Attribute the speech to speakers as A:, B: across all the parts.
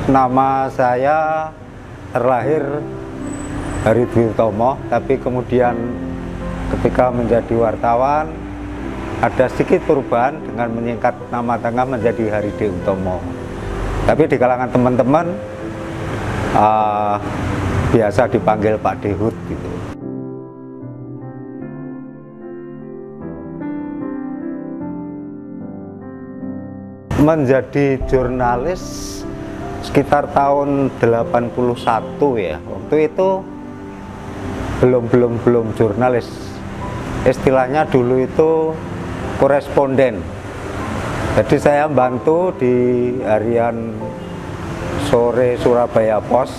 A: Nama saya terlahir Hari Dwi Utomo, tapi kemudian ketika menjadi wartawan ada sedikit perubahan dengan menyingkat nama tengah menjadi Hari Dwi Utomo. Tapi di kalangan teman-teman biasa dipanggil Pak Dehut gitu. Menjadi jurnalis sekitar tahun 81 ya. Waktu itu belum jurnalis. Istilahnya dulu itu koresponden. Jadi saya bantu di harian Sore Surabaya Pos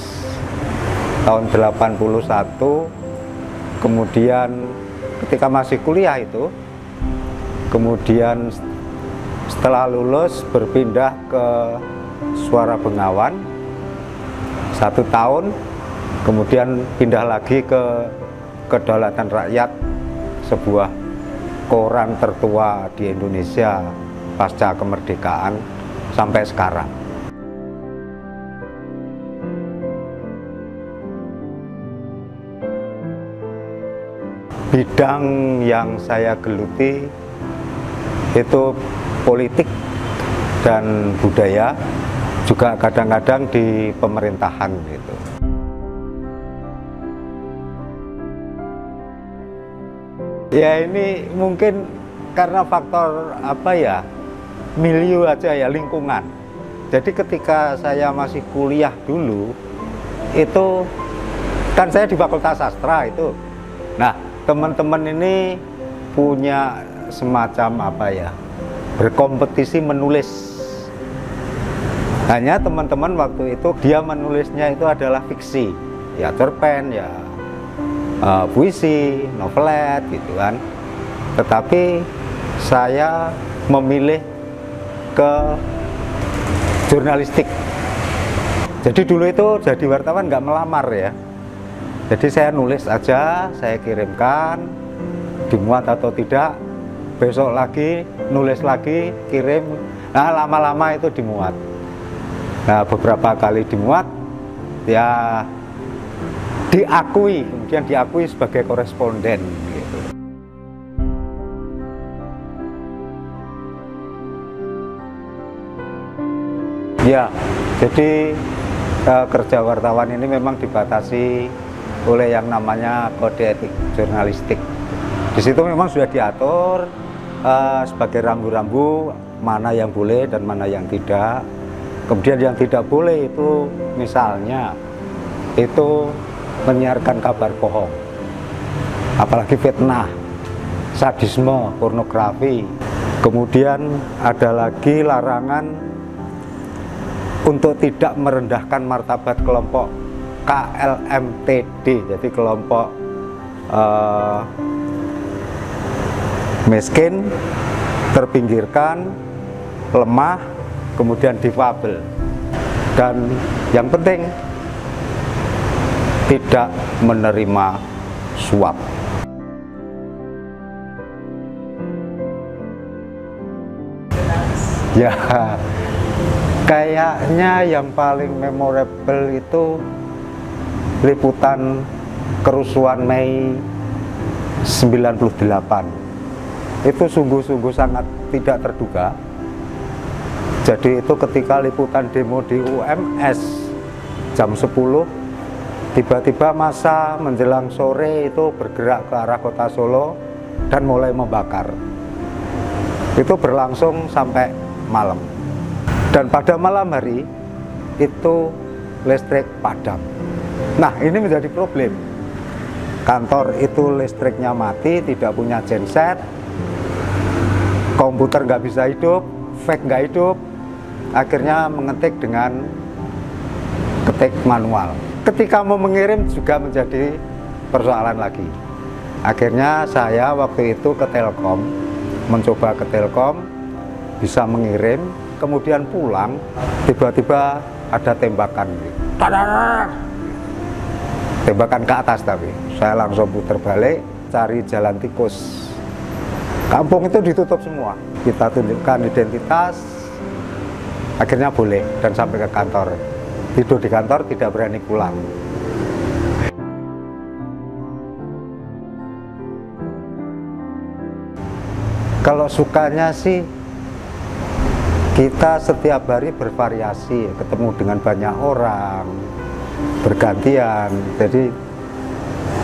A: tahun 81. Kemudian ketika masih kuliah itu, kemudian setelah lulus berpindah ke Suara Bengawan 1 tahun, kemudian pindah lagi ke Kedaulatan Rakyat, sebuah koran tertua di Indonesia pasca kemerdekaan sampai sekarang. Bidang yang saya geluti itu politik dan budaya, juga kadang-kadang di pemerintahan gitu. Ya ini mungkin karena faktor apa ya, milieu aja ya, lingkungan. Jadi ketika saya masih kuliah dulu, itu kan saya di Fakultas Sastra itu. Nah, teman-teman ini punya semacam apa ya, berkompetisi menulis. Hanya teman-teman waktu itu dia menulisnya itu adalah fiksi, ya cerpen, ya puisi, novelet gitu kan. Tetapi saya memilih ke jurnalistik. Jadi dulu itu jadi wartawan nggak melamar ya. Jadi saya nulis aja, saya kirimkan, dimuat atau tidak, besok lagi nulis lagi, kirim. Nah lama-lama itu dimuat. Nah beberapa kali dimuat, ya diakui, kemudian diakui sebagai koresponden gitu. Ya, jadi kerja wartawan ini memang dibatasi oleh yang namanya kode etik jurnalistik. Di situ memang sudah diatur sebagai rambu-rambu mana yang boleh dan mana yang tidak. Kemudian yang tidak boleh itu misalnya itu menyiarkan kabar bohong, apalagi fitnah, sadisme, pornografi. Kemudian ada lagi larangan untuk tidak merendahkan martabat kelompok KLMTD, jadi kelompok miskin, terpinggirkan, lemah, kemudian difabel. Dan yang penting tidak menerima suap. Ya, kayaknya yang paling memorable itu liputan kerusuhan Mei 98. Itu sungguh-sungguh sangat tidak terduga. Jadi itu ketika liputan demo di UMS jam 10, tiba-tiba massa menjelang sore itu bergerak ke arah kota Solo dan mulai membakar. Itu berlangsung sampai malam. Dan pada malam hari itu listrik padam. Nah ini menjadi problem. Kantor itu listriknya mati, tidak punya genset, komputer nggak bisa hidup, fax nggak hidup. Akhirnya mengetik dengan ketik manual. Ketika mau mengirim juga menjadi persoalan lagi. Akhirnya saya waktu itu ke Telkom, mencoba ke Telkom, bisa mengirim, kemudian pulang, tiba-tiba ada tembakan. Tembakan ke atas tapi. Saya langsung putar balik, cari jalan tikus. Kampung itu ditutup semua. Kita tunjukkan identitas, akhirnya boleh dan sampai ke kantor tidur di kantor, tidak berani pulang. Kalau sukanya sih, kita setiap hari bervariasi, ketemu dengan banyak orang, bergantian, jadi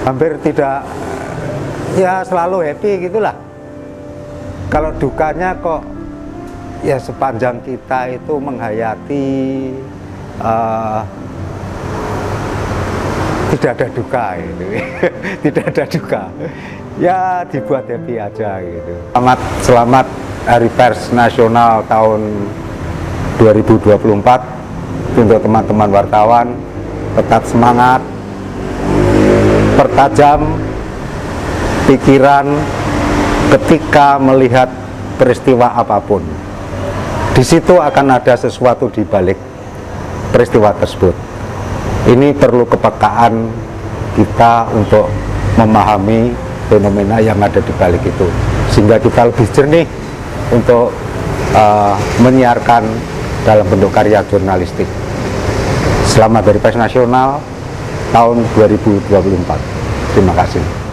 A: hampir tidak, ya selalu happy gitulah. Kalau dukanya kok, ya sepanjang kita itu menghayati, tidak ada duka gitu. Tidak ada duka, ya dibuat happy aja gitu. Selamat Hari Pers Nasional tahun 2024 untuk teman-teman wartawan. Tetap semangat, pertajam pikiran ketika melihat peristiwa apapun. Di situ akan ada sesuatu di balik peristiwa tersebut. Ini perlu kepekaan kita untuk memahami fenomena yang ada di balik itu, sehingga kita lebih jernih untuk menyiarkan dalam bentuk karya jurnalistik. Selamat Hari Pers Nasional tahun 2024. Terima kasih.